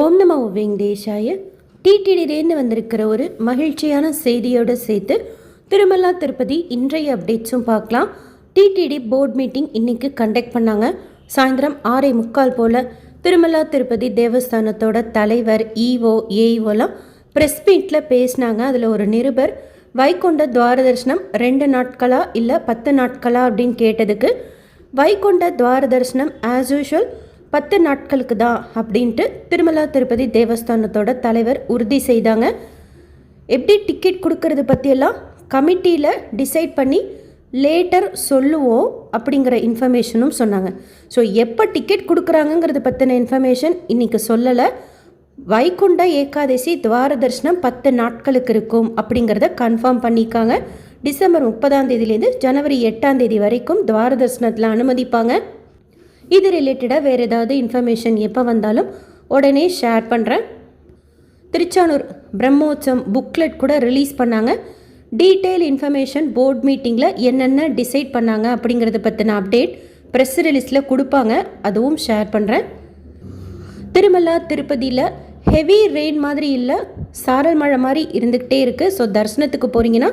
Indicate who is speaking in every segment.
Speaker 1: ஓம் நமோ வெங்கடேஷாய. டிடிடிலேருந்து வந்திருக்கிற ஒரு மகிழ்ச்சியான செய்தியோடு சேர்த்து திருமலா திருப்பதி இன்றைய அப்டேட்ஸும் பார்க்கலாம். டிடிடி போர்ட் மீட்டிங் இன்றைக்கி கண்டக்ட் பண்ணாங்க. சாயந்தரம் 6:45 போல் திருமலா திருப்பதி தேவஸ்தானத்தோட தலைவர், இஓ, ஏஇஓலாம் ப்ரெஸ் மீட்டில் பேசினாங்க. அதில் ஒரு நிருபர் வைகுண்ட துவார தரிசனம் 2 நாட்களா இல்லை 10 நாட்களா அப்படின்னு கேட்டதுக்கு, வைகுண்ட துவார தரிசனம் ஆஸ் யூஷுவல் 10 நாட்களுக்கு தான் அப்படின்ட்டு திருமலா திருப்பதி தேவஸ்தானத்தோட தலைவர் உறுதி செய்தாங்க. எப்படி டிக்கெட் கொடுக்கறது பற்றியெல்லாம் கமிட்டியில் டிசைட் பண்ணி லேட்டர் சொல்லுவோம் அப்படிங்கிற இன்ஃபர்மேஷனும் சொன்னாங்க. ஸோ எப்போ டிக்கெட் கொடுக்குறாங்கங்கிறது பற்றின இன்ஃபர்மேஷன் இன்றைக்கி சொல்லலை. வைகுண்ட ஏகாதசி துவார தரிசனம் 10 நாட்களுக்கு இருக்கும் அப்படிங்கிறத கன்ஃபார்ம் பண்ணிக்காங்க. டிசம்பர் 30 ஜனவரி 8 வரைக்கும் துவார தரிசனத்தில் அனுமதிப்பாங்க. இது ரிலேட்டடாக வேறு ஏதாவது இன்ஃபர்மேஷன் எப்போ வந்தாலும் உடனே ஷேர் பண்ணுறேன். திருச்சானூர் பிரம்மோற்சவம் புக்லெட் கூட ரிலீஸ் பண்ணாங்க. டீட்டெயில் இன்ஃபர்மேஷன் போர்ட் மீட்டிங்கில் என்னென்ன டிசைட் பண்ணாங்க அப்படிங்கிறத பற்றின அப்டேட் ப்ரெஸ் ரிலீஸில் கொடுப்பாங்க, அதுவும் ஷேர் பண்ணுறேன். திருமலா திருப்பதியில் ஹெவி ரெயின் மாதிரி இல்லை, சாரல் மழை மாதிரி இருந்துக்கிட்டே இருக்குது. ஸோ தரிசனத்துக்கு போகிறீங்கன்னா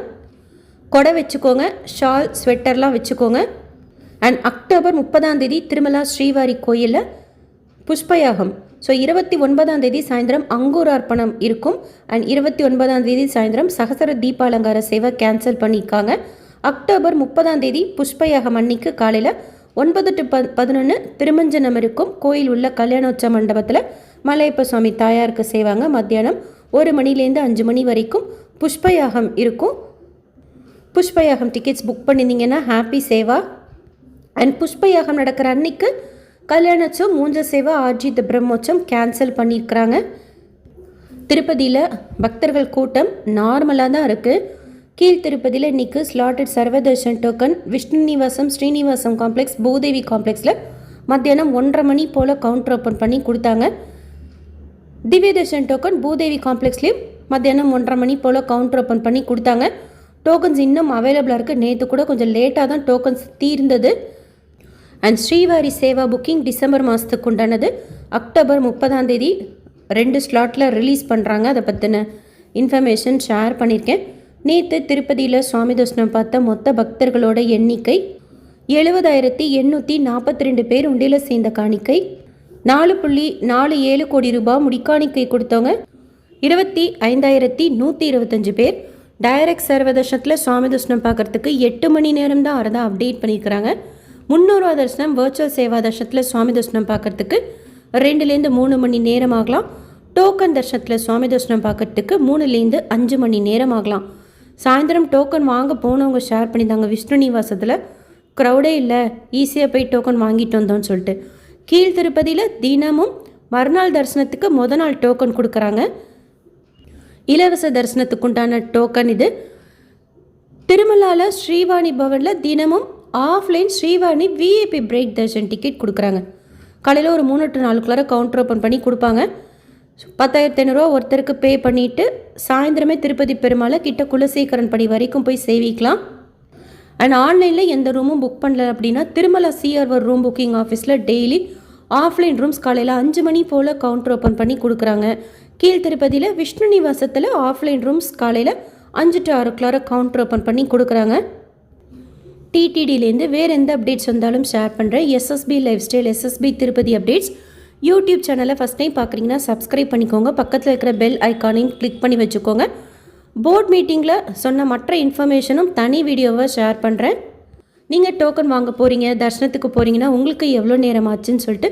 Speaker 1: கொடை வச்சுக்கோங்க, ஷால், ஸ்வெட்டர்லாம் வச்சுக்கோங்க. அண்ட் அக்டோபர் 30 திருமலா ஸ்ரீவாரி கோயிலில் புஷ்பயாகம். ஸோ 29 சாயந்தரம் அங்கூரார்ப்பணம் இருக்கும். அண்ட் 29 சாயந்தரம் சகசர தீபாலங்கார சேவை கேன்சல் பண்ணியிருக்காங்க. அக்டோபர் 30 புஷ்பயாகம் அன்னைக்கு காலையில் 9 to 11 திருமஞ்சனம் இருக்கும். கோயில் உள்ள கல்யாணோற்சவ மண்டபத்தில் மலையப்ப சுவாமி தாயாருக்கு செய்வாங்க. மத்தியானம் 1 மணிலேருந்து 5 மணி வரைக்கும் புஷ்பயாகம் இருக்கும். புஷ்பயாகம் டிக்கெட்ஸ் புக் பண்ணியிருந்தீங்கன்னா ஹாப்பி சேவா. அண்ட் புஷ்பயாகம் நடக்கிற அன்னைக்கு கல்யாணோற்சவம், மூஞ்ச சேவா, ஆர்ஜித் பிரம்மோற்சவம் கேன்சல் பண்ணியிருக்கிறாங்க. திருப்பதியில் பக்தர்கள் கூட்டம் நார்மலாக தான் இருக்குது. கீழ் திருப்பதியில் இன்றைக்கி slotted Sarvadarshan token Vishnu Nivasam, Srinivasam complex, Bhudevi காம்ப்ளெக்ஸில் மத்தியானம் 1:30 மணி போல் கவுண்டர் ஓப்பன் பண்ணி கொடுத்தாங்க. திவ்ய தர்ஷன் டோக்கன் பூதேவி காம்ப்ளெக்ஸ்லேயும் மத்தியானம் 1:30 மணி போல் கவுண்டர் ஓப்பன் பண்ணி கொடுத்தாங்க. டோக்கன்ஸ் இன்னும் அவைலபிளாக இருக்குது. நேற்று கூட கொஞ்சம் லேட்டாக தான் டோக்கன்ஸ் தீர்ந்தது. And Srivari Seva booking December மாதத்துக்கு உண்டானது. அக்டோபர் 30 2 ஸ்லாட்டில் ரிலீஸ் பண்ணுறாங்க. அதை பற்றின இன்ஃபர்மேஷன் ஷேர் பண்ணியிருக்கேன். நேற்று திருப்பதியில் சுவாமி தரிசனம் பார்த்த மொத்த பக்தர்களோட எண்ணிக்கை 70,842 பேர். உண்டியில் சேர்ந்த காணிக்கை 4.47 கோடி ரூபாய். முடிக்காணிக்கை கொடுத்தவங்க 25,125 பேர். டைரக்ட் சர்வதர்ஷனத்தில் சுவாமி தரிசனம் பார்க்குறதுக்கு 8 மணி நேரம் தான் வரதா அப்டேட் பண்ணியிருக்கிறாங்க. 300 தரிசனம் வர்ச்சுவல் சேவா தர்ஷனத்தில் சுவாமி தரிசனம் பார்க்குறதுக்கு 2லேருந்து 3 மணி நேரம் ஆகலாம். டோக்கன் தர்ஷனத்தில் சுவாமி தரிசனம் பார்க்குறதுக்கு 3லேருந்து 5 மணி நேரம் ஆகலாம். சாயந்தரம் டோக்கன் வாங்க போனவங்க ஷேர் பண்ணியிருந்தாங்க, விஷ்ணு நிவாசத்தில் க்ரௌடே இல்லை, ஈஸியாக போய் டோக்கன் வாங்கிட்டு வந்தோம்னு சொல்லிட்டு. கீழ் திருப்பதியில் தினமும் மறுநாள் தரிசனத்துக்கு நாள் டோக்கன் கொடுக்குறாங்க. இலவச தரிசனத்துக்கு உண்டான டோக்கன் இது. திருமலாவில் ஸ்ரீவாணி பவனில் தினமும் offline Srivani VIP break Darshan ticket கொடுக்குறாங்க. காலையில் ஒரு 3 to 4 கவுண்டர் ஓப்பன் பண்ணி கொடுப்பாங்க. 10,500 ஒருத்தருக்கு பே பண்ணிவிட்டு சாயந்தரமே திருப்பதி பெருமாளை கிட்ட குலசேகரன் படி வரைக்கும் போய் சேவிக்கலாம். அண்ட் ஆன்லைனில் எந்த ரூமும் புக் பண்ணல அப்படின்னா திருமலா சிஆர்வர் ரூம் புக்கிங் ஆஃபீஸில் டெய்லி ஆஃப்லைன் ரூம்ஸ் காலையில் 5 மணி போல் கவுண்டர் ஓப்பன் பண்ணி கொடுக்குறாங்க. கீழ் திருப்பதியில் விஷ்ணு நிவாசத்தில் ஆஃப்லைன் ரூம்ஸ் காலையில் 5 to 6 கவுண்டர் ஓப்பன் பண்ணி கொடுக்குறாங்க. டிடிடிலேருந்து வேறு எந்த அப்டேட்ஸ் வந்தாலும் ஷேர் பண்ணுறேன். SSP lifestyle, SSP Tirupati updates YouTube சேனலை ஃபஸ்ட் டைம் பார்க்குறீங்கன்னா சப்ஸ்கிரைப் பண்ணிக்கோங்க. பக்கத்தில் இருக்கிற பெல் ஐக்கானையும் கிளிக் பண்ணி வச்சுக்கோங்க. போர்ட் மீட்டிங்கில் சொன்ன மற்ற இன்ஃபர்மேஷனும் தனி வீடியோவை ஷேர் பண்ணுறேன். நீங்கள் டோக்கன் வாங்க போகிறீங்க, தர்ஷனத்துக்கு போகிறீங்கன்னா உங்களுக்கு எவ்வளோ நேரம் ஆச்சுன்னு சொல்லிட்டு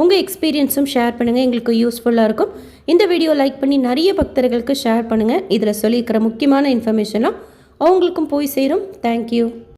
Speaker 1: உங்கள் எக்ஸ்பீரியன்ஸும் ஷேர் பண்ணுங்கள். எங்களுக்கு யூஸ்ஃபுல்லாக இருக்கும். இந்த வீடியோ லைக் பண்ணி நிறைய பக்தர்களுக்கு ஷேர் பண்ணுங்கள். இதில் சொல்லியிருக்கிற முக்கியமான இன்ஃபர்மேஷன்லாம் அவங்களுக்கும் போய் சேரும். தேங்க்யூ.